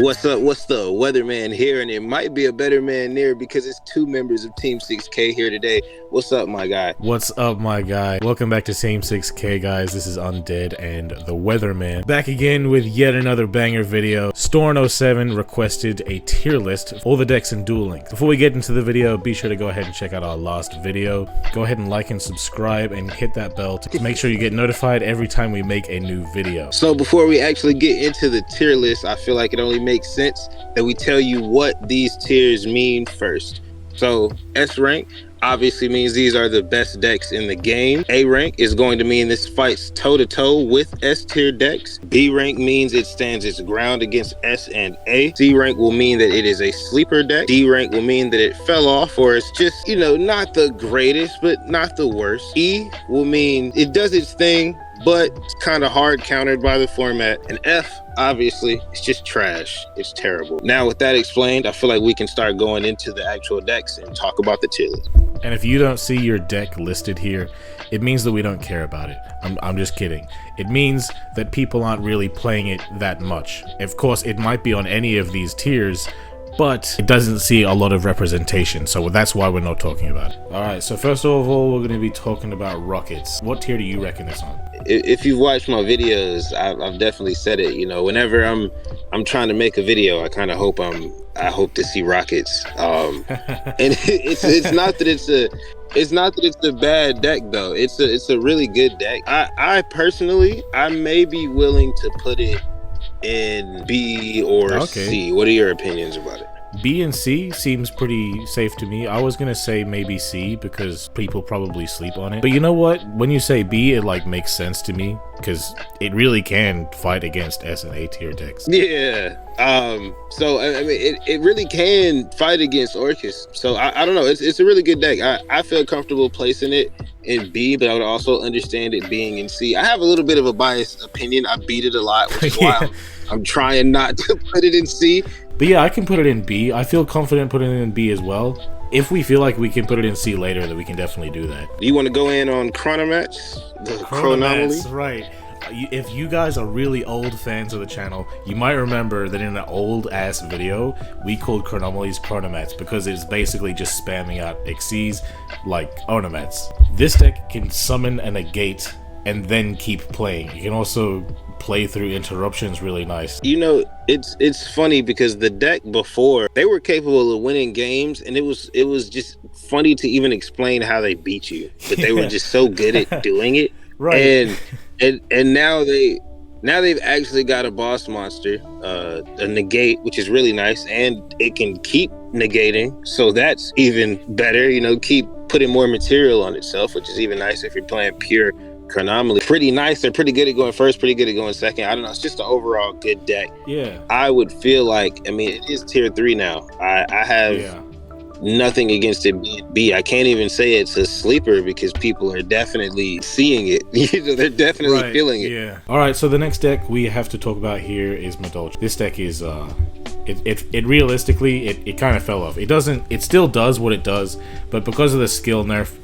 What's up? What's the weatherman here? And it might be a better man near because it's two members of Team 6K here today. What's up, my guy? What's up, my guy? Welcome back to Team 6K, guys. This is Undead and the Weatherman. Back again with yet another banger video. Storn07 requested a tier list of all the decks in Duel Links. Before we get into the video, be sure to go ahead and check out our last video. Go ahead and like and subscribe and hit that bell to make sure you get notified every time we make a new video. So before we actually get into the tier list, I feel like it only makes sense that we tell you what these tiers mean first. So S rank obviously means these are the best decks in the game. A rank is going to mean this fights toe-to-toe with S tier decks. B rank means it stands its ground against S and A. C rank will mean that it is a sleeper deck. D rank will mean that it fell off or it's just, you know, not the greatest, but not the worst. E will mean it does its thing, but it's kind of hard countered by the format. And F, obviously, it's just trash. It's terrible. Now, with that explained, I feel like we can start going into the actual decks and talk about the tier list. And if you don't see your deck listed here, it means that we don't care about it. I'm just kidding. It means that people aren't really playing it that much. Of course, it might be on any of these tiers, but it doesn't see a lot of representation, so that's why we're not talking about it. Alright, so first of all, we're going to be talking about rockets. What tier do you reckon it's on? If you've watched my videos, I've definitely said it. You know, whenever I'm trying to make a video, I kind of hope I hope to see rockets. And it's not that it's a bad deck though. It's a really good deck. I personally may be willing to put it in B or C. What are your opinions about it? B and C seems pretty safe to me. I was gonna say maybe C because people probably sleep on it. But you know what? When you say B, it like makes sense to me because it really can fight against S and A tier decks. Yeah. So I mean, it really can fight against Orcus. So I don't know. It's a really good deck. I feel comfortable placing it in B, but I would also understand it being in C. I have a little bit of a biased opinion. I beat it a lot, which is why I'm trying not to put it in C. But yeah, I can put it in B. I feel confident putting it in B as well. If we feel like we can put it in C later, then we can definitely do that. You want to go in on CHRONOMALY? The CHRONOMALY? Right. If you guys are really old fans of the channel, you might remember that in an old ass video, we called CHRONOMALYs CHRONOMATs because it's basically just spamming out Xyz like ornaments. This deck can summon and negate and then keep playing. You can also play through interruptions really nice. You know, it's funny because the deck before, they were capable of winning games, and it was just funny to even explain how they beat you. But they were just so good at doing it. Right. And now they've actually got a boss monster, a negate, which is really nice, and it can keep negating, so that's even better. You know, keep putting more material on itself, which is even nice if you're playing pure CHRONOMALY. Pretty nice. They're pretty good at going first, pretty good at going second. I don't know. It's just an overall good deck. Yeah. I would feel like, I mean, it is tier 3 now. I have nothing against it being B. I can't even say it's a sleeper because people are definitely seeing it. You know, they're definitely feeling it. Yeah. All right. So the next deck we have to talk about here is MADOLCHE. This deck is it realistically it kind of fell off. It still does what it does, but because of the skill nerf,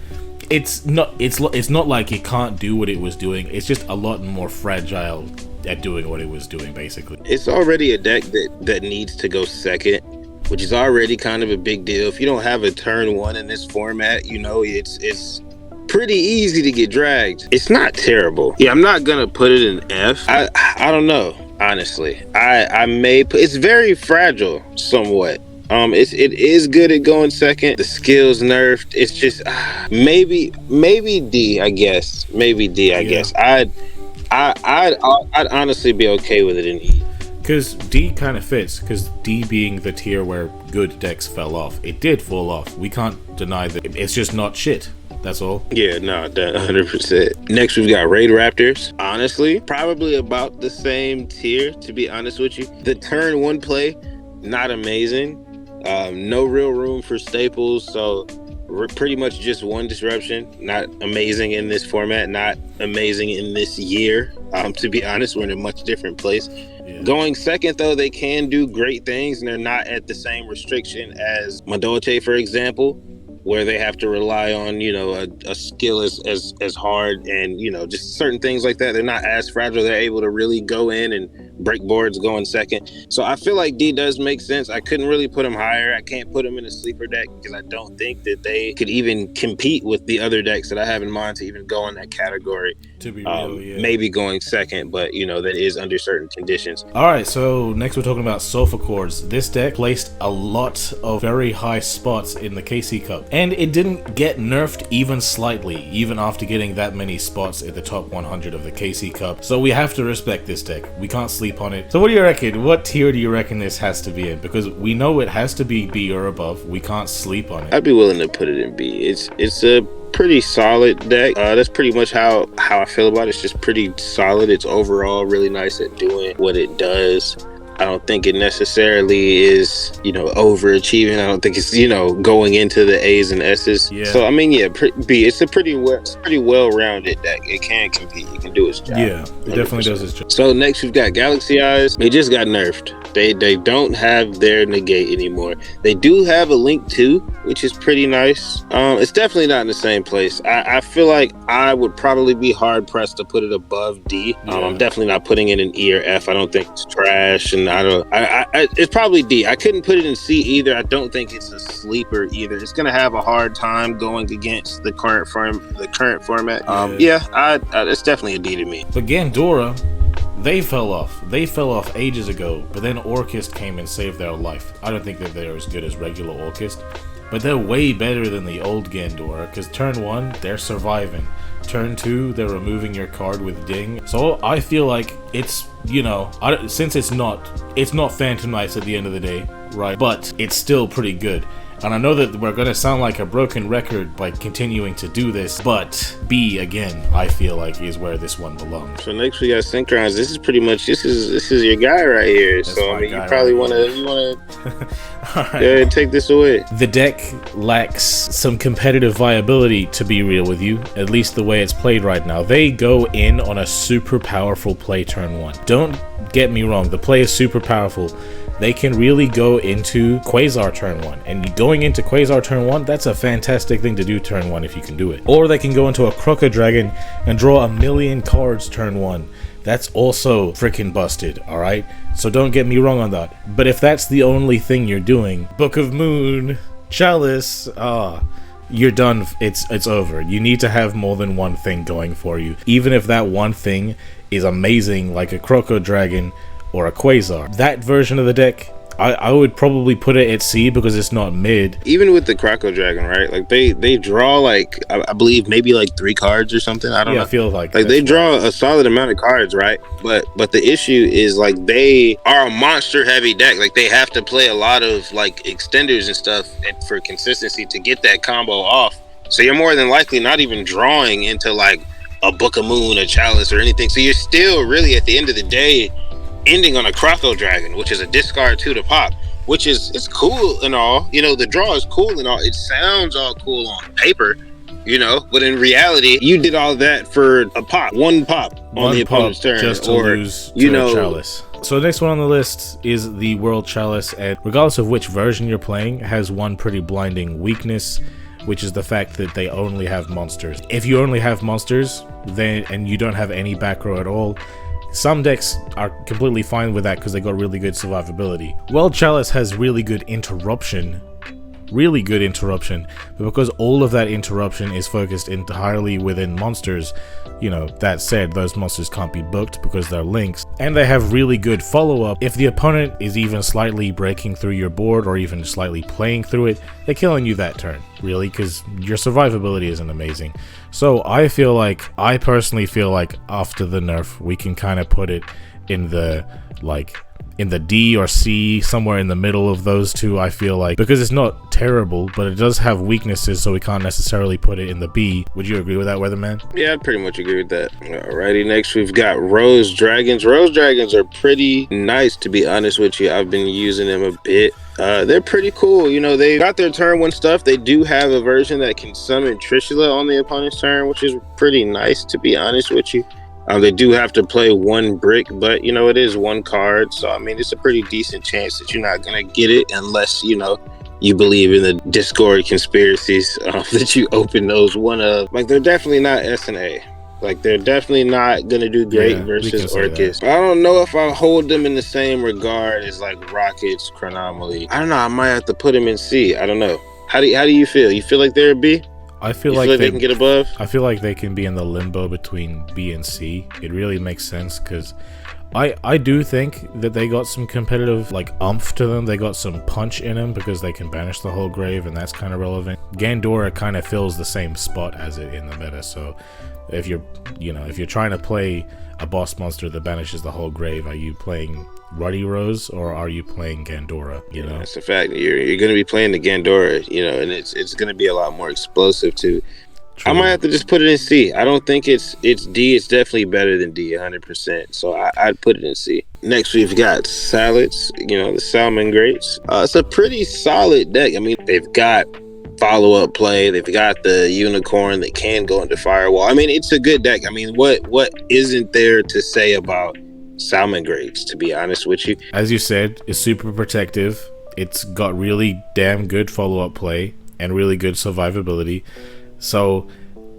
it's not like it can't do what it was doing. It's just a lot more fragile at doing what it was doing, basically. It's already a deck that needs to go second, which is already kind of a big deal. If you don't have a turn 1 in this format, you know, it's pretty easy to get dragged. It's not terrible. Yeah, I'm not gonna put it in F. I don't know, honestly. I may put, it's very fragile somewhat. It is good at going second. The skills nerfed. It's just maybe D, I guess. Maybe D, I guess. I'd honestly be okay with it in E. Because D kind of fits, because D being the tier where good decks fell off. It did fall off. We can't deny that. It's just not shit. That's all. Yeah, no, 100%. Next, we've got RAIDRAPTORs. Honestly, probably about the same tier, to be honest with you. The turn 1 play, not amazing. No real room for staples, so we're pretty much just one disruption. Not amazing in this format, not amazing in this year. To be honest, we're in a much different place. Yeah. Going second, though, they can do great things, and they're not at the same restriction as MADOLCHE, for example, where they have to rely on, you know, a skill as hard and, you know, just certain things like that. They're not as fragile. They're able to really go in and break boards going second. So I feel like D does make sense. I couldn't really put him higher. I can't put him in a sleeper deck because I don't think that they could even compete with the other decks that I have in mind to even go in that category. To be real, yeah. Maybe going second, but you know, that is under certain conditions. All right, so next we're talking about Sulfur Cores. This deck placed a lot of very high spots in the KC Cup, and it didn't get nerfed even slightly, even after getting that many spots in the top 100 of the KC Cup. So we have to respect this deck. We can't sleep on it. So what do you reckon? What tier do you reckon this has to be in? Because we know it has to be B or above. We can't sleep on it. I'd be willing to put it in B. It's a pretty solid deck. That's pretty much how I feel about it. It's just pretty solid. It's overall really nice at doing what it does. I don't think it necessarily is, you know, overachieving. I don't think it's, you know, going into the A's and S's. Yeah. So I mean, yeah, B. It's a pretty well-rounded deck. It can compete. It can do its job. Yeah, it definitely does its job. So next we've got Galaxy Eyes. They just got nerfed. They don't have their negate anymore. They do have a Link 2, which is pretty nice. It's definitely not in the same place. I feel like I would probably be hard pressed to put it above D. I'm definitely not putting it in E or F. I don't think it's trash, and it's probably D. I couldn't put it in C either. I don't think it's a sleeper either. It's gonna have a hard time going against the current format. It's definitely a D to me. But Gandora, they fell off. They fell off ages ago, but then Orchist came and saved their life. I don't think that they're as good as regular Orchist, but they're way better than the old Gandora, because turn 1, they're surviving. Turn 2, they're removing your card with Ding. So I feel like it's, you know, since it's not Phantom Knights at the end of the day, right? But it's still pretty good. And I know that we're gonna sound like a broken record by continuing to do this, but B again, I feel like is where this one belongs. So next we got Synchrons. This is pretty much this is your guy right here. That's so I mean, you right probably wanna take this away. The deck lacks some competitive viability, to be real with you, at least the way it's played right now. They go in on a super powerful play turn 1. Don't get me wrong, the play is super powerful. They can really go into Quasar turn 1, and going into Quasar turn 1, that's a fantastic thing to do turn 1 if you can do it. Or they can go into a Croco Dragon and draw 1,000,000 cards turn 1. That's also freaking busted, alright? So don't get me wrong on that. But if that's the only thing you're doing, Book of Moon, Chalice, you're done. It's over. You need to have more than one thing going for you. Even if that one thing is amazing, like a Croco Dragon or a Quasar. That version of the deck, I would probably put it at C because it's not mid. Even with the Croco Dragon, right? Like they draw like I believe maybe like 3 cards or something. I don't know. I feel like they draw a solid amount of cards, right? But the issue is like they are a monster heavy deck. Like they have to play a lot of like extenders and stuff for consistency to get that combo off. So you're more than likely not even drawing into like a Book of Moon, a Chalice, or anything. So you're still really at the end of the day ending on a Croco Dragon, which is a discard 2 to pop, which is it's cool and all. You know, the draw is cool and all. It sounds all cool on paper, you know, but in reality, you did all that for a pop, one pop on the opponent's turn, just to lose to a Chalice. So the next one on the list is the World Chalice, and regardless of which version you're playing, has one pretty blinding weakness, which is the fact that they only have monsters. If you only have monsters, then and you don't have any back row at all, some decks are completely fine with that because they got really good survivability. World Chalice has really good interruption, but because all of that interruption is focused entirely within monsters, you know, that said, those monsters can't be booked because they're links, and they have really good follow-up. If the opponent is even slightly breaking through your board or even slightly playing through it, they're killing you that turn, really, because your survivability isn't amazing. So I personally feel like after the nerf, we can kind of put it in the D or C, somewhere in the middle of those two, I feel like, because it's not terrible, but it does have weaknesses, so we can't necessarily put it in the B. Would you agree with that, Weatherman? Yeah, I pretty much agree with that. Alrighty, next we've got Rose Dragons. Rose Dragons are pretty nice, to be honest with you. I've been using them a bit. They're pretty cool. You know, they got their turn 1 stuff. They do have a version that can summon Trishula on the opponent's turn, which is pretty nice, to be honest with you. They do have to play 1 brick, but, you know, it is 1 card. So, I mean, it's a pretty decent chance that you're not going to get it unless, you know, you believe in the Discord conspiracies that you open those one of. Like, they're definitely not S and A. Like they're definitely not gonna do great Yeah, we versus can say that. Orcus. I don't know if I hold them in the same regard as like Rockets, Chronomaly. I don't know. I might have to put them in C. I don't know. How do you feel? You feel like they're a B? I feel You like feel like they can get above? I feel like they can be in the limbo between B and C. It really makes sense because I do think that they got some competitive like umph to them. They got some punch in them because they can banish the whole grave, and that's kind of relevant. Gandora kind of fills the same spot as it in the meta. So if you're trying to play a boss monster that banishes the whole grave, are you playing Ruddy Rose or are you playing Gandora? You know, that's a fact. You're going to be playing the Gandora, and it's going to be a lot more explosive too. True. I might have to just put it in C. I don't think it's D. It's definitely better than D, 100%. So I'd put it in C. Next, we've got Salads, the Salmon Greats. It's a pretty solid deck. I mean, they've got follow-up play. They've got the Unicorn that can go into Firewall. I mean, it's a good deck. I mean, what isn't there to say about Salmon Greats, to be honest with you? As you said, it's super protective. It's got really damn good follow-up play and really good survivability. So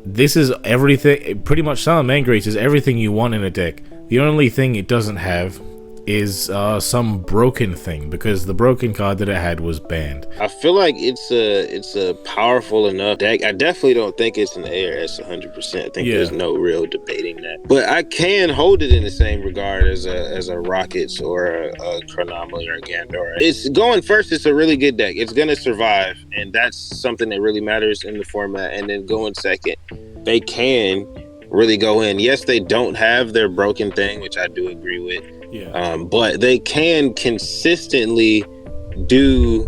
this is everything. Pretty much Salmon Greats is everything you want in a deck. The only thing it doesn't have is some broken thing, because the broken card that it had was banned. I feel like it's a powerful enough deck. I definitely don't think it's an A or S 100%. I think there's no real debating that. But I can hold it in the same regard as a Rockets or a Chronomaly or a Gandora. It's going first. It's a really good deck. It's gonna survive, and that's something that really matters in the format. And then going second, they can really go in. Yes, they don't have their broken thing, which I do agree with. Yeah. But they can consistently do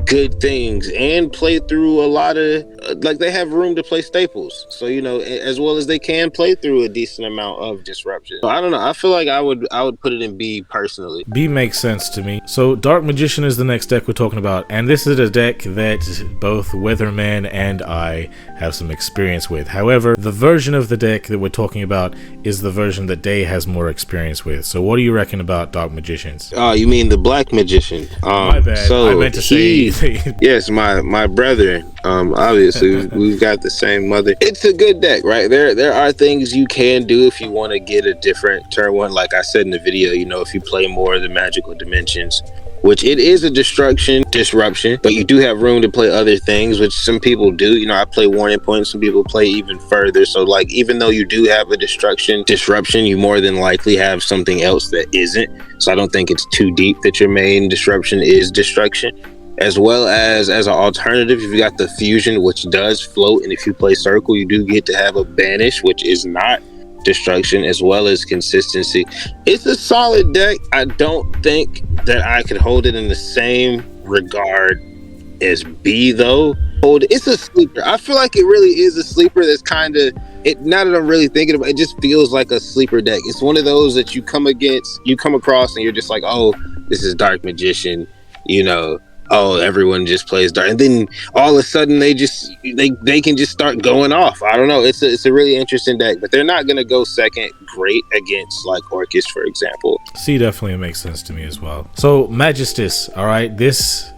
good things and play through a lot of like they have room to play staples, so as well as they can play through a decent amount of disruption. So I don't know, I feel like I would put it in B personally. B makes sense to me. So Dark Magician is the next deck we're talking about, and this is a deck that both Weatherman and I have some experience with. However, the version of the deck that we're talking about is the version that Dae has more experience with. So what do you reckon about Dark Magicians? Oh, you mean the Black Magician? My bad. So I meant to say yes, my brother. Obviously we've got the same mother. It's a good deck, right? There are things you can do if you want to get a different turn one. Like I said in the video, if you play more of the magical dimensions, which it is a disruption, but you do have room to play other things, which some people do. I play Warning Point, some people play even further. So like, even though you do have a disruption, you more than likely have something else that isn't. So I don't think it's too deep that your main disruption is destruction. As well as an alternative, you've got the Fusion, which does float, and if you play Circle, you do get to have a Banish, which is not destruction, as well as consistency. It's a solid deck. I don't think that I could hold it in the same regard as B, though. It's a sleeper. I feel like it really is a sleeper. That's kind of it. Now that I'm really thinking about it, it just feels like a sleeper deck. It's one of those that you come across, and you're just like, oh, this is Dark Magician, oh, everyone just plays Dark, and then all of a sudden they can just start going off. I don't know. It's a really interesting deck, but they're not gonna go second great against like Orcus, for example. C definitely makes sense to me as well. So Magistus, all right, this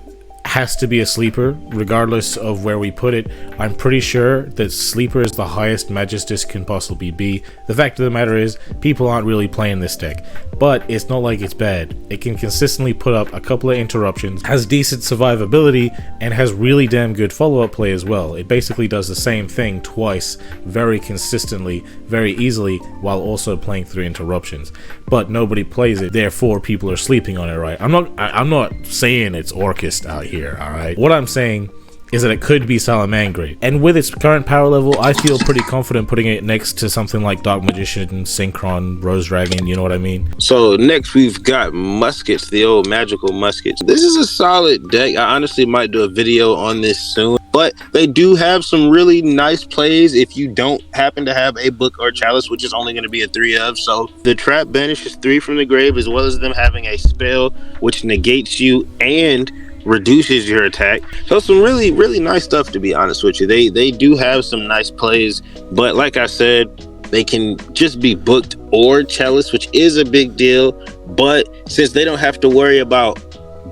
has to be a sleeper regardless of where we put it. I'm pretty sure that sleeper is the highest Magistus can possibly be. The fact of the matter is people aren't really playing this deck, but it's not like it's bad. It can consistently put up a couple of interruptions, has decent survivability, and has really damn good follow-up play as well. It basically does the same thing twice very consistently, very easily, while also playing through interruptions. But nobody plays it, therefore people are sleeping on it, right? I'm not saying it's Orcus out here, alright? What I'm saying is that it could be Salamangreat. And with its current power level, I feel pretty confident putting it next to something like Dark Magician, Synchron, Rose Dragon, you know what I mean? So next we've got Muskets, the old magical Muskets. This is a solid deck. I honestly might do a video on this soon, but they do have some really nice plays if you don't happen to have a book or chalice, which is only going to be a 3 of. So the trap banishes 3 from the grave, as well as them having a spell which negates you and reduces your attack. So some really nice stuff, to be honest with you. They do have some nice plays, but like I said, they can just be booked or chalice, which is a big deal. But since they don't have to worry about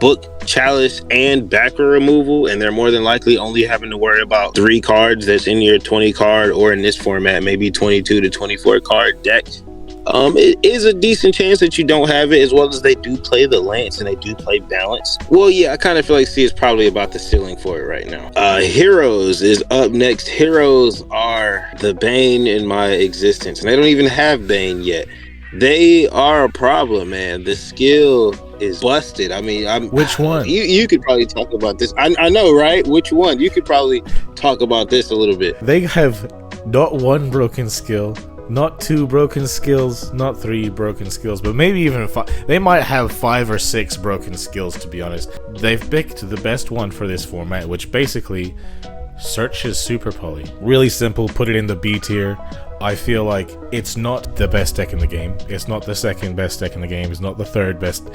book Chalice and backer removal, and they're more than likely only having to worry about 3 cards that's in your 20 card, or in this format, maybe 22 to 24 card deck. It is a decent chance that you don't have it, as well as they do play the Lance and they do play Balance. Well, yeah, I kind of feel like C is probably about the ceiling for it right now. Heroes is up next. Heroes are the bane in my existence, and they don't even have Bane yet. They are a problem, man. The skill is busted. I mean, which one? You could probably talk about this. I know, right? Which one? You could probably talk about this a little bit. They have not 1 broken skill, not 2 broken skills, not 3 broken skills, but maybe even 5. They might have 5 or 6 broken skills, to be honest. They've picked the best one for this format, which basically searches Super Poly. Really simple, put it in the B tier. I feel like it's not the best deck in the game. It's not the second best deck in the game. It's not the third best.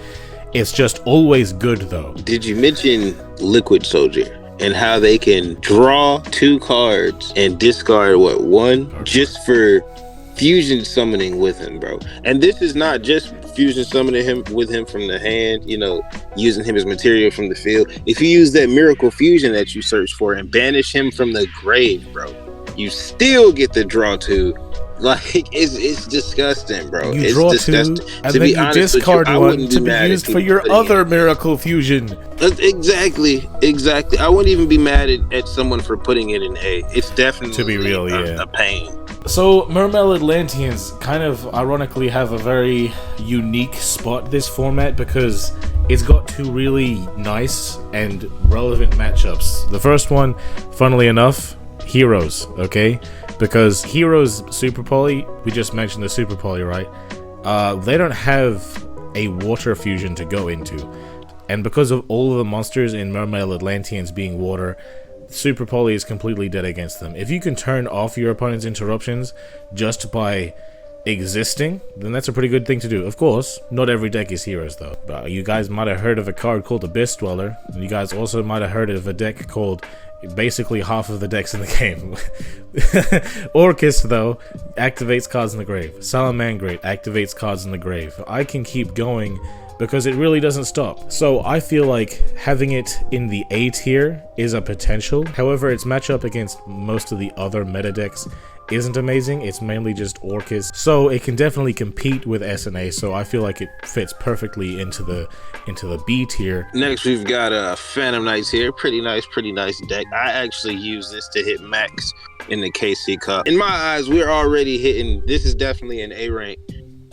It's just always good, though. Did you mention Liquid Soldier and how they can draw 2 cards and discard, what, 1? Just for fusion summoning with him, bro. And this is not just fusion summoning him with him from the hand, you know, using him as material from the field. If you use that miracle fusion that you search for and banish him from the grave, bro, you still get the draw 2. Like, it's disgusting, bro. You it's draw disgusting. 2, and then you discard 1 to be used for your other miracle fusion. Exactly. I wouldn't even be mad at someone for putting it in A. It's definitely, to be real, a pain. So, Mermail Atlanteans kind of ironically have a very unique spot this format, because it's got 2 really nice and relevant matchups. The first one, funnily enough, Heroes, okay? Because Heroes Super Poly, we just mentioned the Super Poly, right? They don't have a water fusion to go into. And because of all of the monsters in Mermail Atlanteans being water, Super Poly is completely dead against them. If you can turn off your opponent's interruptions just by existing, then that's a pretty good thing to do. Of course, not every deck is Heroes, though. You guys might have heard of a card called Abyss Dweller, and you guys also might have heard of a deck called basically half of the decks in the game. Orcus, though, activates cards in the grave. Salamangreat activates cards in the grave. I can keep going because it really doesn't stop. So I feel like having it in the A tier is a potential. However, its matchup against most of the other meta decks isn't amazing. It's mainly just Orcus, so it can definitely compete with SNA. So I feel like it fits perfectly into the B tier. Next, we've got Phantom Knights here. Pretty nice deck. I actually use this to hit max in the KC Cup. In my eyes, we're already hitting. This is definitely an A rank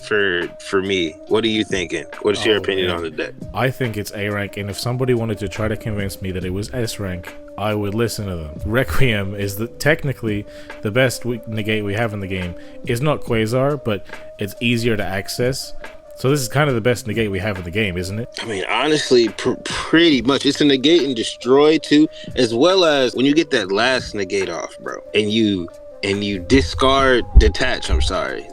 for me. What are you thinking? What is your opinion on the deck? I think it's A rank, and if somebody wanted to try to convince me that it was S rank, I would listen to them. Requiem is technically the best negate we have in the game. It's not Quasar, but it's easier to access. So this is kind of the best negate we have in the game, isn't it? I mean, honestly, pretty much. It's a negate and destroy too, as well as when you get that last negate off, bro, and you detach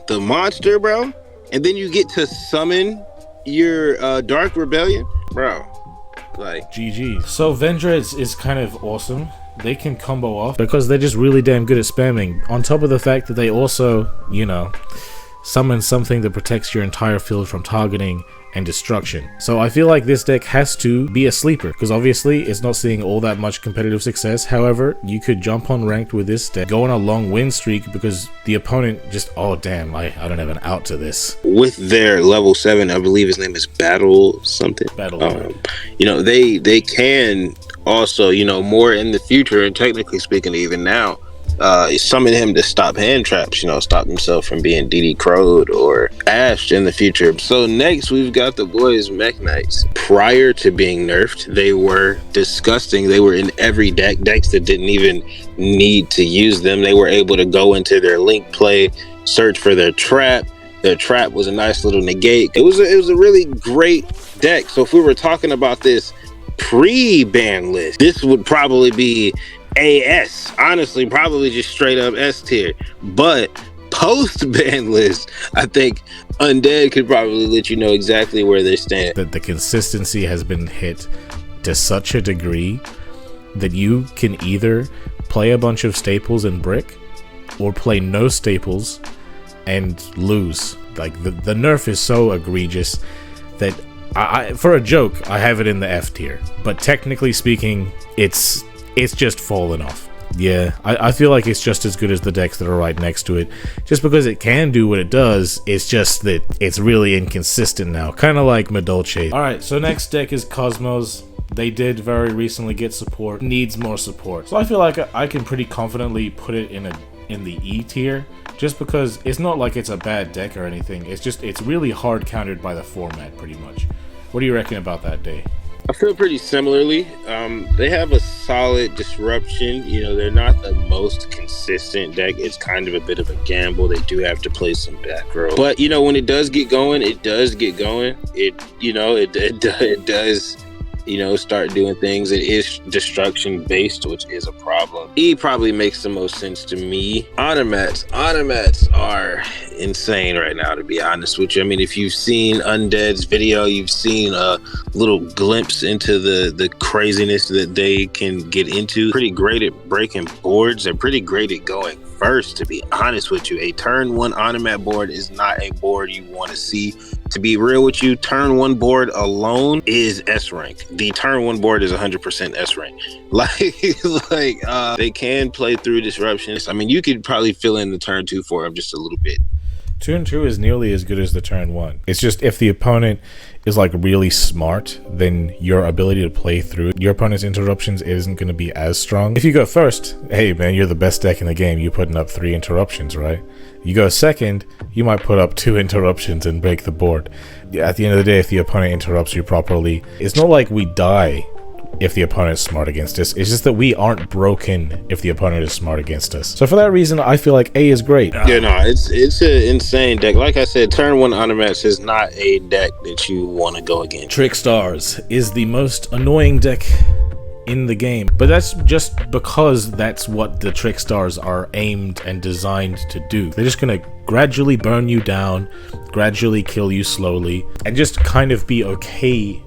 the monster, bro, and then you get to summon your Dark Rebellion, bro. Like, GG. So Vendreads is kind of awesome. They can combo off because they're just really damn good at spamming. On top of the fact that they also, you know, summon something that protects your entire field from targeting and destruction. So I feel like this deck has to be a sleeper, because obviously it's not seeing all that much competitive success. However, you could jump on ranked with this deck, go on a long win streak, because the opponent just, oh damn, I don't have an out to this. With their level 7, I believe his name is Battle something. You know, they can also, you know, more in the future, and technically speaking even now, summon him to stop hand traps, you know, stop himself from being DD Crowed or ashed in the future. So next we've got the boys Mech Knights. Prior to being nerfed, they were disgusting. They were in every decks that didn't even need to use them. They were able to go into their link play, search for their trap. Their trap was a nice little negate. It was a really great deck. So if we were talking about this pre-ban list, this would probably be AS, honestly, probably just straight up S tier. But post ban list, I think Undead could probably let you know exactly where they stand. That the consistency has been hit to such a degree that you can either play a bunch of staples and brick, or play no staples and lose. Like the nerf is so egregious that for a joke, I have it in the F tier, but technically speaking, it's just fallen off. Yeah, I feel like it's just as good as the decks that are right next to it. Just because it can do what it does, it's just that it's really inconsistent now. Kind of like MADOLCHE. Alright, so next deck is Cosmos. They did very recently get support. Needs more support. So I feel like I can pretty confidently put it in the E tier. Just because it's not like it's a bad deck or anything. It's really hard countered by the format pretty much. What do you reckon about that, Dae? I feel pretty similarly. They have a solid disruption. You know, they're not the most consistent deck. It's kind of a bit of a gamble. They do have to play some back row. But, you know, when it does get going, it does get going. It does, you know, start doing things. It is destruction based, which is a problem. E probably makes the most sense to me. Automats are insane right now, to be honest with you. I mean, if you've seen Undead's video, you've seen a little glimpse into the craziness that they can get into. Pretty great at breaking boards. They're pretty great at going first, to be honest with you. A turn 1 automat board is not a board you want to see. To be real with you, turn 1 board alone is S rank. The turn 1 board is 100% S rank. They can play through disruptions. I mean, you could probably fill in the turn 2 for them just a little bit. Turn 2 is nearly as good as the turn 1. It's just if the opponent is like really smart, then your ability to play through your opponent's interruptions isn't going to be as strong. If you go first, hey man, you're the best deck in the game. You're putting up 3 interruptions, right? You go second, you might put up 2 interruptions and break the board. At the end of the day, if the opponent interrupts you properly, it's not like we die if the opponent is smart against us. It's just that we aren't broken if the opponent is smart against us. So for that reason, I feel like A is great. Yeah, no, it's an insane deck. Like I said, turn 1 automats is not a deck that you want to go against. Trickstars is the most annoying deck in the game, but that's just because that's what the Trickstars are aimed and designed to do. They're just gonna gradually burn you down, gradually kill you slowly, and just kind of be okay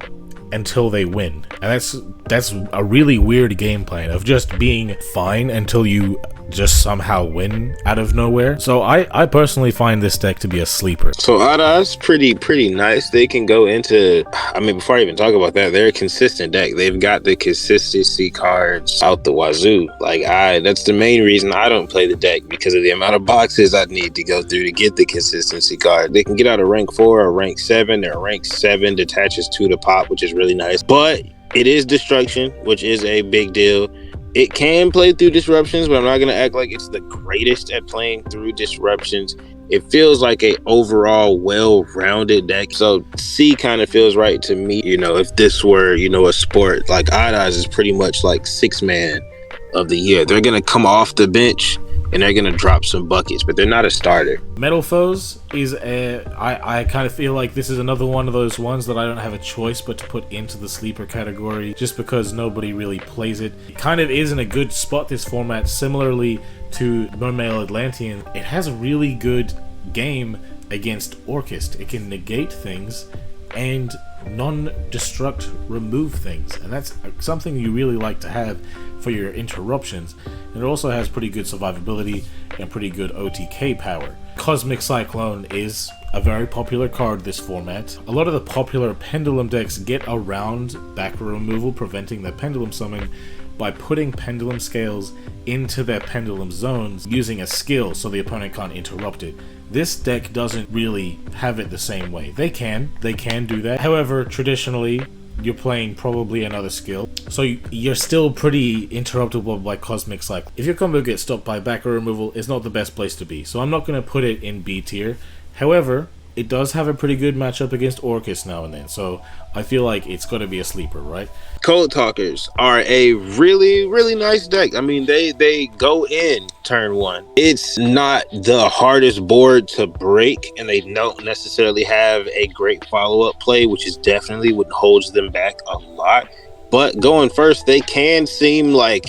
until they win. And that's a really weird game plan of just being fine until you just somehow win out of nowhere. So I personally find this deck to be a sleeper. So Ada's pretty nice. They can go into, I mean, before I even talk about that, they're a consistent deck. They've got the consistency cards out the wazoo. That's the main reason I don't play the deck, because of the amount of boxes I'd need to go through to get the consistency card. They can get out of rank 4 or rank 7. Their rank 7 detaches to the pop, which is really nice. But it is destruction, which is a big deal. It can play through disruptions, but I'm not going to act like it's the greatest at playing through disruptions. It feels like a overall well-rounded deck. So C kind of feels right to me. You know, if this were, you know, a sport, like Oddeyes is pretty much like 6-man of the year. They're going to come off the bench and they're going to drop some buckets, but they're not a starter. Metal Foes is I kind of feel like this is another one of those ones that I don't have a choice but to put into the sleeper category just because nobody really plays it. It kind of is in a good spot, this format, similarly to Mermail Atlantean. It has a really good game against Orchist. It can negate things and non-destruct remove things, and that's something you really like to have for your interruptions. And it also has pretty good survivability and pretty good OTK power. Cosmic Cyclone is a very popular card this format. A lot of the popular pendulum decks get around back row removal, preventing their pendulum summon by putting pendulum scales into their pendulum zones using a skill so the opponent can't interrupt it. This deck doesn't really have it the same way. They can do that. However, traditionally, you're playing probably another skill, so you're still pretty interruptible by Cosmic Cycle. If your combo gets stopped by back row removal, it's not the best place to be, so I'm not going to put it in B tier. However, it does have a pretty good matchup against Orcus now and then, so I feel like it's got to be a sleeper, right? Code Talkers are a really nice deck. I mean, they go in turn 1. It's not the hardest board to break, and they don't necessarily have a great follow-up play, which is definitely what holds them back a lot. But going first, they can seem like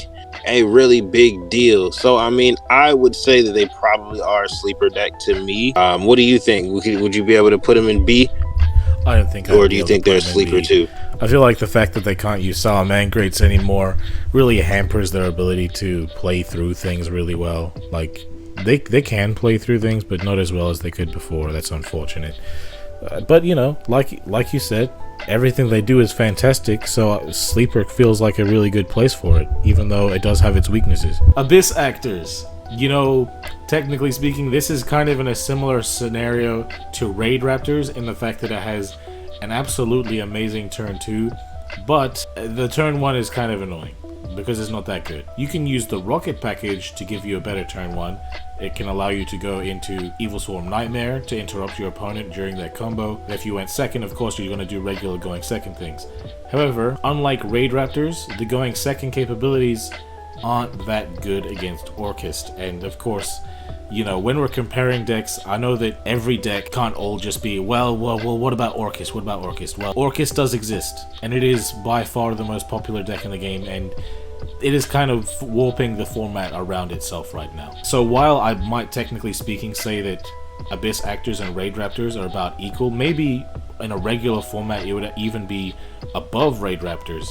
a really big deal. So I mean, I would say that they probably are a sleeper deck to me. What do you think? Would you be able to put them in B? I don't think. Or do you think they're a sleeper too? I feel like the fact that they can't use Salamangrates anymore really hampers their ability to play through things really well. Like they can play through things, but not as well as they could before. That's unfortunate. But you know, like you said, everything they do is fantastic, so Sleeper feels like a really good place for it, even though it does have its weaknesses. Abyss Actors. You know, technically speaking, this is kind of in a similar scenario to Raidraptors in the fact that it has an absolutely amazing turn 2, but the turn 1 is kind of annoying because it's not that good. You can use the Rocket package to give you a better turn 1. It can allow you to go into Evil Swarm Nightmare to interrupt your opponent during that combo. If you went second, of course, you're going to do regular going second things. However, unlike Raidraptors, the going second capabilities aren't that good against Orchist. And of course, you know, when we're comparing decks, I know that every deck can't all just be, well, what about Orchist? What about Orchist? Well, Orchist does exist, and it is by far the most popular deck in the game, and it is kind of warping the format around itself right now. So while I might technically speaking say that Abyss Actors and Raidraptors are about equal, maybe in a regular format it would even be above Raidraptors,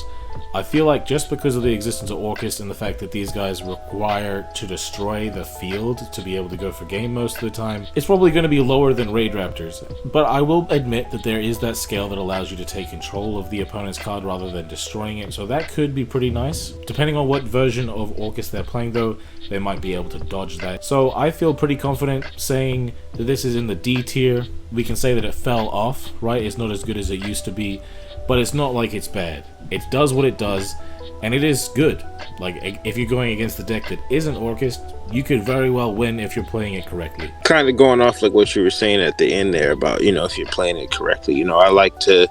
I feel like just because of the existence of Orchist and the fact that these guys require to destroy the field to be able to go for game most of the time, it's probably going to be lower than Raidraptors. But I will admit that there is that scale that allows you to take control of the opponent's card rather than destroying it, so that could be pretty nice. Depending on what version of Orchist they're playing though, they might be able to dodge that. So I feel pretty confident saying that this is in the D tier. We can say that it fell off, right? It's not as good as it used to be, but it's not like it's bad. It does what it does, and it is good. Like, if you're going against the deck that isn't Orchist, you could very well win if you're playing it correctly. Kind of going off like what you were saying at the end there about, you know, if you're playing it correctly. You know, I like to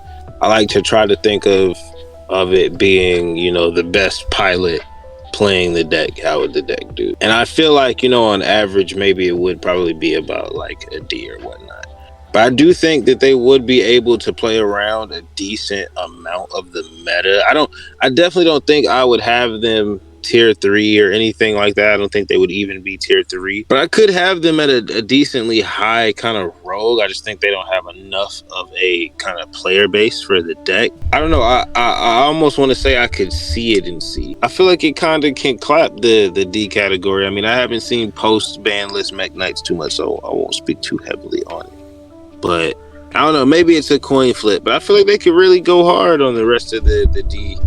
try to think of it being, you know, the best pilot playing the deck. How would the deck do? And I feel like, you know, on average, maybe it would probably be about like a D or whatnot. But I do think that they would be able to play around a decent amount of the meta. I definitely don't think I would have them tier 3 or anything like that. I don't think they would even be tier 3. But I could have them at a decently high kind of rogue. I just think they don't have enough of a kind of player base for the deck. I don't know. I almost want to say I could see it in C. I feel like it kind of can clap the D category. I mean, I haven't seen post-ban list Mech Knights too much, so I won't speak too heavily on it. But I don't know, maybe it's a coin flip, but I feel like they could really go hard on the rest of the D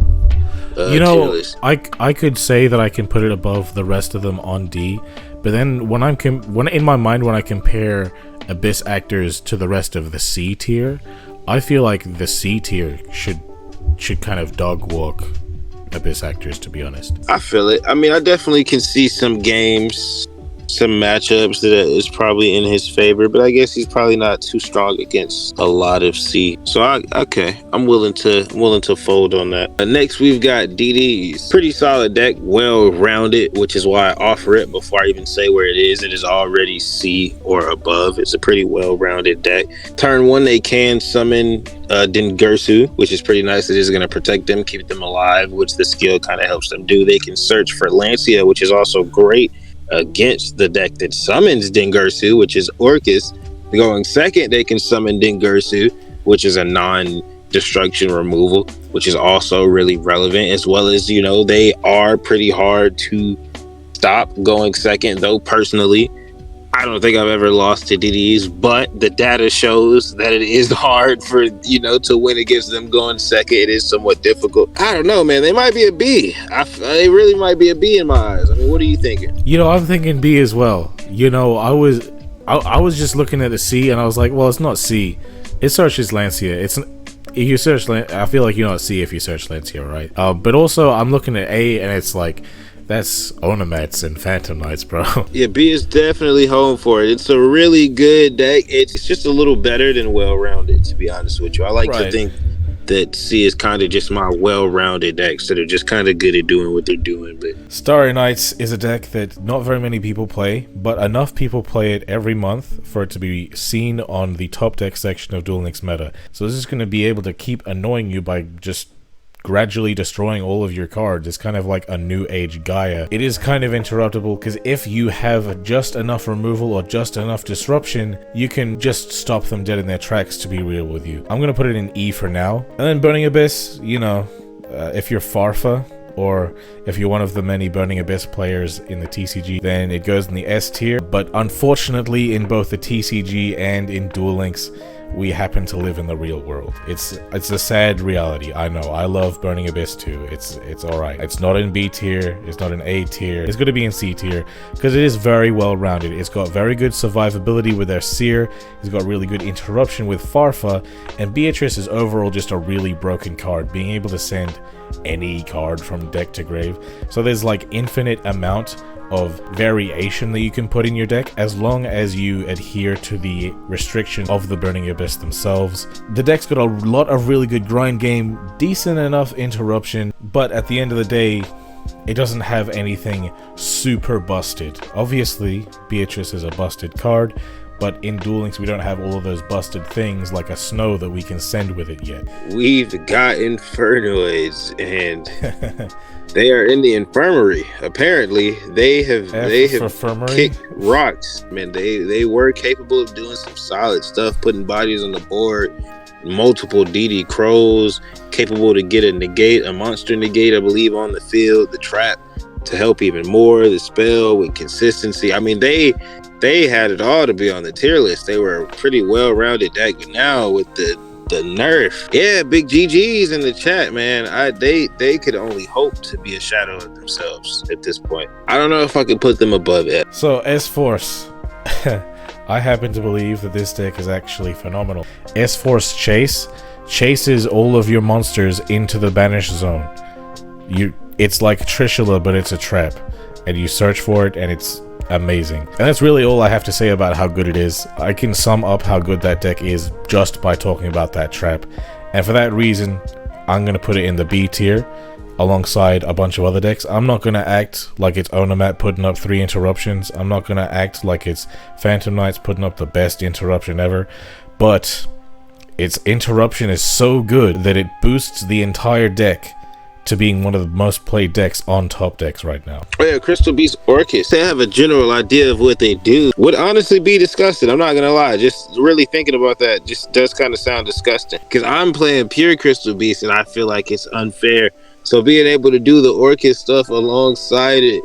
you know, I could say that I can put it above the rest of them on D, but then when in my mind when I compare Abyss Actors to the rest of the C tier, I feel like the C tier should kind of dog walk Abyss Actors, to be honest. I feel it. I mean, I definitely can see some games, some matchups that is probably in his favor, but I guess he's probably not too strong against a lot of C. So I'm willing to fold on that. Next we've got DD's. Pretty solid deck, well rounded, which is why I offer it before I even say where it is. It is already C or above. It's a pretty well rounded deck. Turn 1 they can summon Dingirsu, which is pretty nice. It is going to protect them, keep them alive, which the skill kind of helps them do. They can search for Lancia, which is also great against the deck that summons Dingirsu, which is Orchis. Going second, they can summon Dingirsu, which is a non-destruction removal, which is also really relevant, as well as, you know, they are pretty hard to stop going second, though personally I don't think I've ever lost to DDs, but the data shows that it is hard for, you know, to win against them going second. It is somewhat difficult. I don't know, man. They might be a B. They really might be a B in my eyes. I mean, what are you thinking? You know, I'm thinking B as well. You know, I was just looking at the C and I was like, well, it's not C. It searches Lancia. If you search, I feel like you don't see if you search Lancia, right? But also, I'm looking at A and it's like, that's Onomats and Phantom Knights, bro. Yeah, B is definitely home for it. It's a really good deck. It's just a little better than well-rounded, to be honest with you. I like to think that C is kind of just my well-rounded deck, so they're just kind of good at doing what they're doing. But Starry Knights is a deck that not very many people play, but enough people play it every month for it to be seen on the top deck section of Duel Links meta. So this is going to be able to keep annoying you by just gradually destroying all of your cards. It's kind of like a new age Gaia. It is kind of interruptible because if you have just enough removal or just enough disruption, you can just stop them dead in their tracks, to be real with you. I'm gonna put it in E for now. And then Burning Abyss, you know, if you're Farfa, or if you're one of the many Burning Abyss players in the TCG, then it goes in the S tier. But unfortunately, in both the TCG and in Duel Links, we happen to live in the real world. It's a sad reality. I know. I love Burning Abyss too. It's alright. It's not in B tier. It's not in A tier. It's going to be in C tier because it is very well rounded. It's got very good survivability with their Seer. It's got really good interruption with Farfa, and Beatrice is overall just a really broken card, being able to send any card from deck to grave. So there's like infinite amount of variation that you can put in your deck as long as you adhere to the restriction of the Burning Abyss themselves. The deck's got a lot of really good grind game, decent enough interruption, but at the end of the day, it doesn't have anything super busted. Obviously, Beatrice is a busted card, but in Duel Links we don't have all of those busted things like a snow that we can send with it yet. We've got Infernoids, and they are in the infirmary. Apparently, they have kicked rocks. Man, they were capable of doing some solid stuff, putting bodies on the board. Multiple DD Crows, capable to get a monster negate, I believe, on the field. The trap to help even more. The spell with consistency. I mean, they had it all to be on the tier list. They were a pretty well-rounded deck. But now with the nerf, yeah, big GGs in the chat, man. They could only hope to be a shadow of themselves at this point. I don't know if I could put them above it. So S-Force, I happen to believe that this deck is actually phenomenal. S-Force Chase chases all of your monsters into the banish zone. It's like Trishula, but it's a trap, and you search for it, and it's amazing. And that's really all I have to say about how good it is. I can sum up how good that deck is just by talking about that trap, and for that reason I'm gonna put it in the B tier alongside a bunch of other decks. I'm not gonna act like it's Onomat putting up 3 interruptions. I'm not gonna act like it's Phantom Knights putting up the best interruption ever, but its interruption is so good that it boosts the entire deck to being one of the most played decks on top decks right now. Yeah, Crystal Beast Orchis, they have a general idea of what they do. Would honestly be disgusting. I'm not gonna lie. Just really thinking about that just does kind of sound disgusting. Because I'm playing pure Crystal Beast and I feel like it's unfair. So being able to do the Orchis stuff alongside it,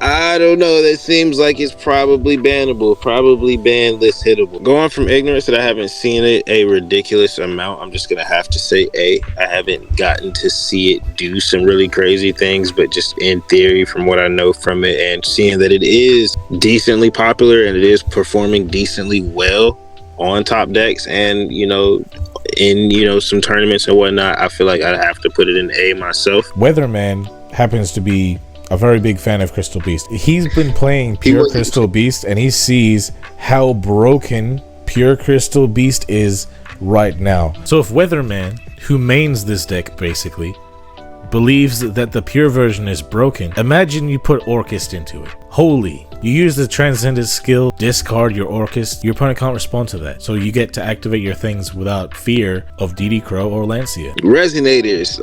I don't know. That seems like it's probably bannable, probably ban list hittable. Going from ignorance that I haven't seen it a ridiculous amount, I'm just gonna have to say A. I haven't gotten to see it do some really crazy things, but just in theory, from what I know from it and seeing that it is decently popular and it is performing decently well on top decks and in some tournaments and whatnot, I feel like I'd have to put it in A myself. Weatherman happens to be a very big fan of Crystal Beast. He's been playing pure Crystal Beast and he sees how broken pure Crystal Beast is right now. So if Weatherman, who mains this deck basically, believes that the pure version is broken, imagine you put Orchis into it. Holy. You use the Transcendent skill, discard your Orchis, your opponent can't respond to that. So you get to activate your things without fear of DD Crow or Lancia. Resonators,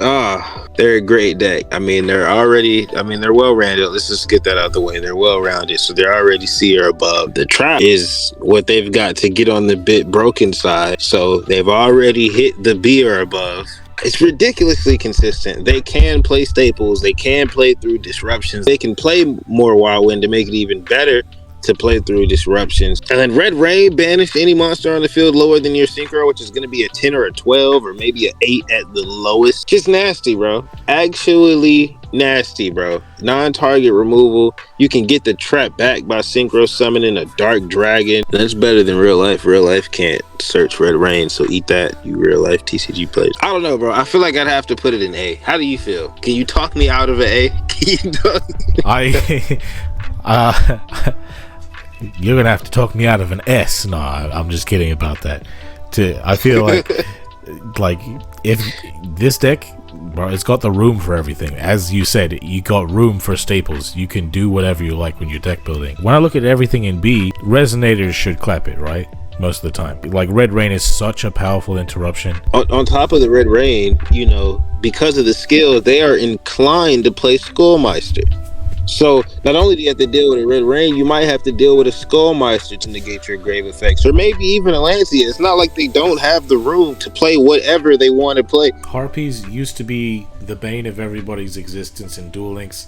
they're a great deck. I mean, they're well-rounded. Let's just get that out the way. They're well-rounded, so they're already C or above. The trap is what they've got to get on the bit broken side, so they've already hit the B or above. It's ridiculously consistent. They can play staples. They can play through disruptions. They can play more Wildwind to make it even better to play through disruptions. And then Red Rain banished any monster on the field lower than your synchro, which is going to be a 10 or a 12 or maybe an 8 at the lowest. Just nasty, bro. Actually nasty, bro. Non-target removal. You can get the trap back by synchro summoning a dark dragon. That's better than real life. Real life can't search Red Rain, so eat that, you real life TCG players. I don't know, bro. I feel like I'd have to put it in A. How do you feel? Can you talk me out of an A? Can you talk? You're gonna have to talk me out of an S. No, I'm just kidding about that. I feel like if this deck, bro, it's got the room for everything. As you said, you got room for staples. You can do whatever you like when you're deck building. When I look at everything in B, Resonators should clap it, right? Most of the time. Like, Red Rain is such a powerful interruption. On top of the Red Rain, because of the skill, they are inclined to play Skullmeister. So not only do you have to deal with a Red Rain, you might have to deal with a Skullmeister to negate your grave effects, or maybe even a Lancia. It's not like they don't have the room to play whatever they want to play. Harpies used to be the bane of everybody's existence in Duel Links,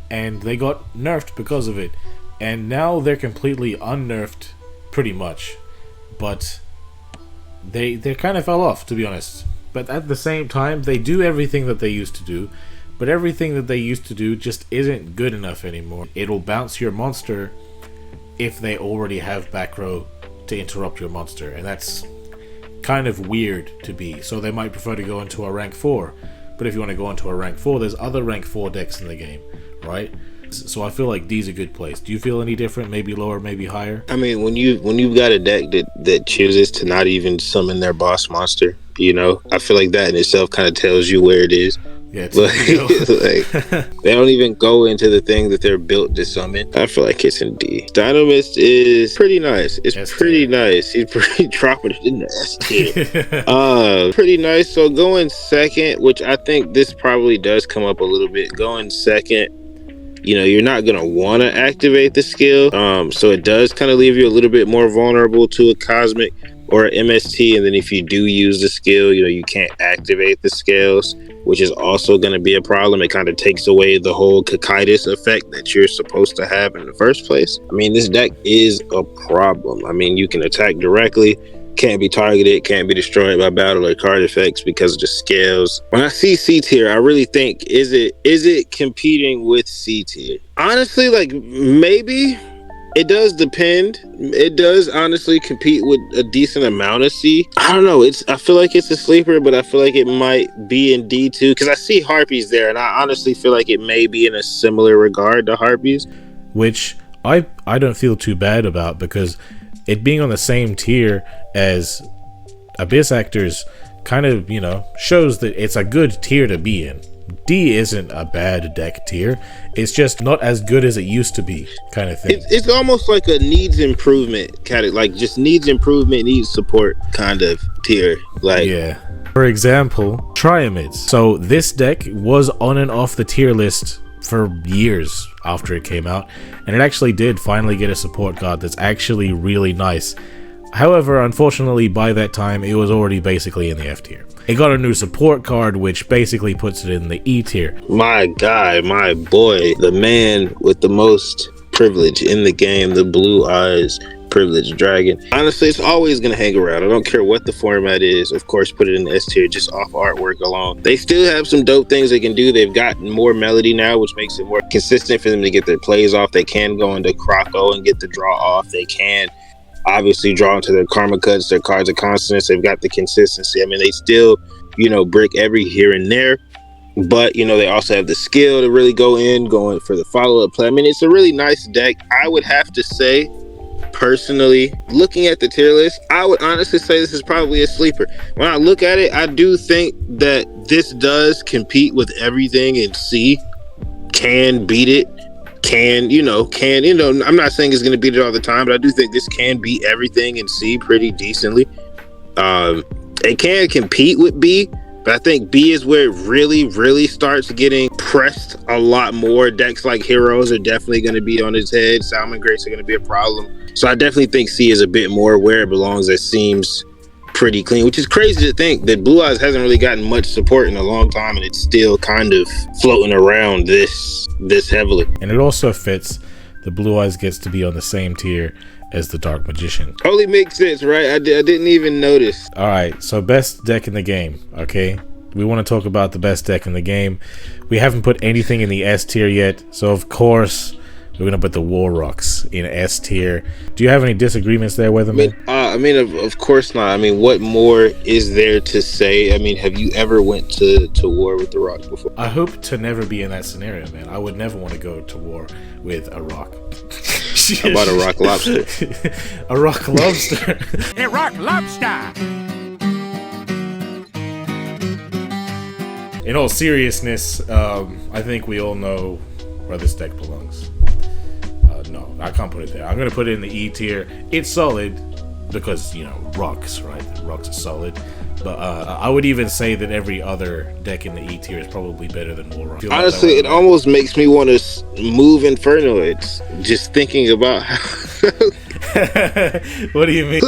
and they got nerfed because of it. And now they're completely unnerfed, pretty much. But they kind of fell off, to be honest. But at the same time, they do everything that they used to do, but everything that they used to do just isn't good enough anymore. It'll bounce your monster if they already have back row to interrupt your monster, and that's kind of weird to be. So they might prefer to go into a rank 4, but if you want to go into a rank 4, there's other rank 4 decks in the game, right? So I feel like D's a good place. Do you feel any different? Maybe lower, maybe higher? I mean, when you've got a deck that chooses to not even summon their boss monster, you know, I feel like that in itself kind of tells you where it is. Yeah, it's like, they don't even go into the thing that they're built to summon. I feel like it's in D. Dynamist is pretty nice. It's S-tier. Pretty nice. He's pretty dropping it in the S tier. Pretty nice. So going second, which I think this probably does come up a little bit. Going second, you know, you're not going to want to activate the skill. So it does kind of leave you a little bit more vulnerable to a Cosmic or an MST. And then if you do use the skill, you know, you can't activate the scales, which is also going to be a problem. It kind of takes away the whole Cocytus effect that you're supposed to have in the first place. I mean, this deck is a problem. I mean, you can attack directly, can't be targeted, can't be destroyed by battle or card effects because of the scales. When I see C tier, I really think, is it competing with C tier? Honestly, like, maybe. It does depend. It does honestly compete with a decent amount of C. I don't know. I feel like it's a sleeper, but I feel like it might be in D too, because I see Harpies there, and I honestly feel like it may be in a similar regard to Harpies. Which I don't feel too bad about, because it being on the same tier as Abyss Actors kind of, you know, shows that it's a good tier to be in. D isn't a bad deck tier. It's just not as good as it used to be, kind of thing. It's almost like a needs improvement kind of, like, just needs improvement, needs support kind of tier. Like, yeah. For example, Triamids. So this deck was on and off the tier list for years after it came out, and it actually did finally get a support card that's actually really nice. However, unfortunately, by that time, it was already basically in the F tier. It got a new support card, which basically puts it in the E tier. My guy, my boy, the man with the most privilege in the game, the blue eyes privileged dragon. Honestly, it's always going to hang around. I don't care what the format is. Of course, put it in the S tier just off artwork alone. They still have some dope things they can do. They've gotten more melody now, which makes it more consistent for them to get their plays off. They can go into Croco and get the draw off. They can obviously draw into their karma cuts, their cards of consonants. They've got the consistency. I mean, they still, you know, brick every here and there, but, you know, they also have the skill to really going for the follow-up play. I mean, it's a really nice deck. I would have to say, personally, looking at the tier list, I would honestly say this is probably a sleeper. When I look at it, I do think that this does compete with everything in C, can beat it. I'm not saying it's going to beat it all the time, but I do think this can beat everything in C pretty decently. It can compete with B, but I think B is where it really, really starts getting pressed a lot more. Decks like Heroes are definitely going to be on its head. Salmon Grates are going to be a problem. So I definitely think C is a bit more where it belongs. It seems pretty clean, which is crazy to think that Blue Eyes hasn't really gotten much support in a long time, and it's still kind of floating around this heavily. And it also fits. The Blue Eyes gets to be on the same tier as the Dark Magician. Totally makes sense, right? I didn't even notice. All right, so best deck in the game, okay? We want to talk about the best deck in the game. We haven't put anything in the S tier yet, so of course we're gonna put the War Rocks in S tier. Do you have any disagreements there, Weatherman? I mean, of course not. I mean, what more is there to say? I mean, have you ever went to war with the Rocks before? I hope to never be in that scenario, man. I would never want to go to war with a rock. How about a rock lobster? A rock lobster. A rock lobster. In all seriousness, I think we all know where this deck belongs. No, I can't put it there. I'm going to put it in the E tier. It's solid because, you know, rocks, right? The rocks are solid. But I would even say that every other deck in the E tier is probably better than War Rock. Honestly, it almost makes me want to move Infernoids just thinking about how... What do you mean?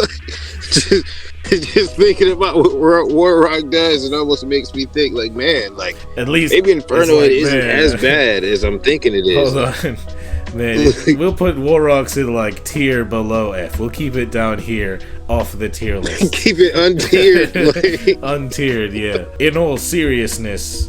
Just thinking about what War Rock does, it almost makes me think, like, man, like, at least maybe Infernoid isn't as bad as I'm thinking it is. Hold on. Man, we'll put Warrocks in like tier below F. We'll keep it down here off the tier list. Keep it untiered. Like. Untiered, yeah. In all seriousness,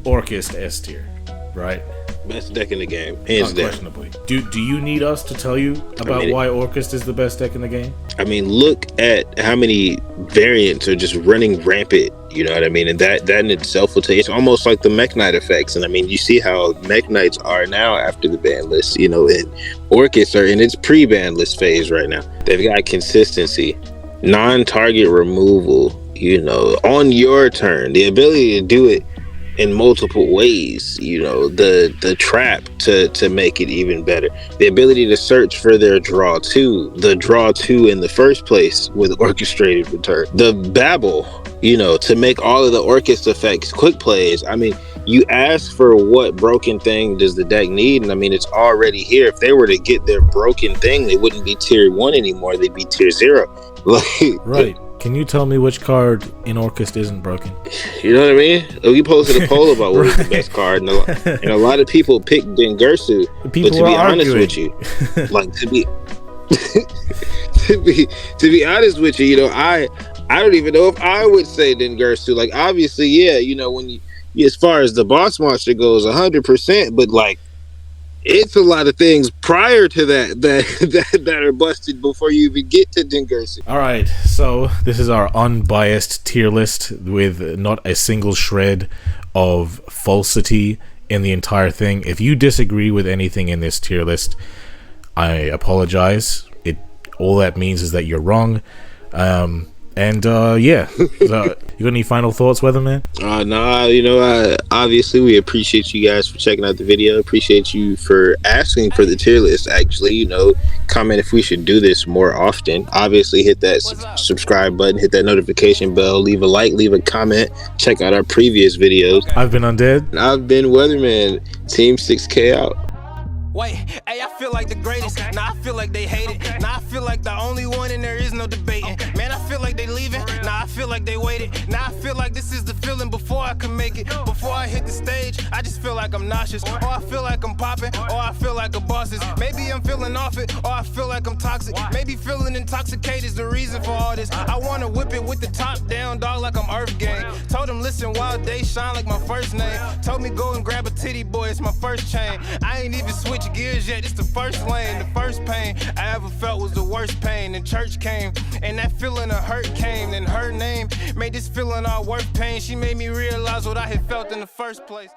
Orcust S tier, right? Best deck in the game, hands down. Unquestionably. Do you need us to tell you about why Orcust is the best deck in the game? I mean, look at how many variants are just running rampant. You know what I mean? And that in itself will tell you. It's almost like the Mech Knight effects. And I mean, you see how Mech Knights are now after the ban list. You know, and Orcust are in its pre-ban list phase right now. They've got consistency, non-target removal. You know, on your turn, the ability to do it in multiple ways, you know, the trap to make it even better, the ability to search for their draw two in the first place with orchestrated return, the babble, you know, to make all of the Orcust effects quick plays. I mean, you ask for what broken thing does the deck need, and I mean, it's already here. If they were to get their broken thing, they wouldn't be tier 1 anymore, they'd be tier 0. Like, right. Can you tell me which card in Orcust isn't broken? You know what I mean? We posted a poll about what was the best card, and a lot of people picked Dengursu. People but to be honest arguing. with you, like to be honest with you, you know, I don't even know if I would say Dengursu. Like, obviously, yeah, you know, when you as far as the boss monster goes, 100%, but like, it's a lot of things prior to that are busted before you even get to Dengursu. All right, so this is our unbiased tier list with not a single shred of falsity in the entire thing. If you disagree with anything in this tier list, I apologize. All that means is that you're wrong. Yeah. So, you got any final thoughts, Weatherman? Nah, you know, obviously we appreciate you guys for checking out the video. Appreciate you for asking for the tier list. Actually, you know, comment if we should do this more often. Obviously, hit that subscribe button, hit that notification bell, leave a like, leave a comment. Check out our previous videos. I've been Undead. I've been Weatherman. Team 6K out. Wait, hey, I feel like the greatest. Now I feel like they hate it. Now I feel like the only one and there is no debating. Man, I feel like they leaving. Now I feel like they waited. Now I feel like this is the feeling before I can make it. Before I hit the stage, I just feel like I'm nauseous. Or I feel like I'm popping. Or I feel like a boss is. Maybe I'm feeling off it. Or I feel like I'm toxic. Maybe feeling intoxicated is the reason for all this. I wanna whip it with the top down, dog, like I'm Earth Gang. Told him, listen, while they shine like my first name. Told me go and grab a titty, boy, it's my first chain. I ain't even switch gears yet, it's the first lane. The first pain I ever felt was the worst pain. Then church came, and that feeling of hurt came. Then her name made this feeling all worth pain. She made me realize what I had felt in the first place.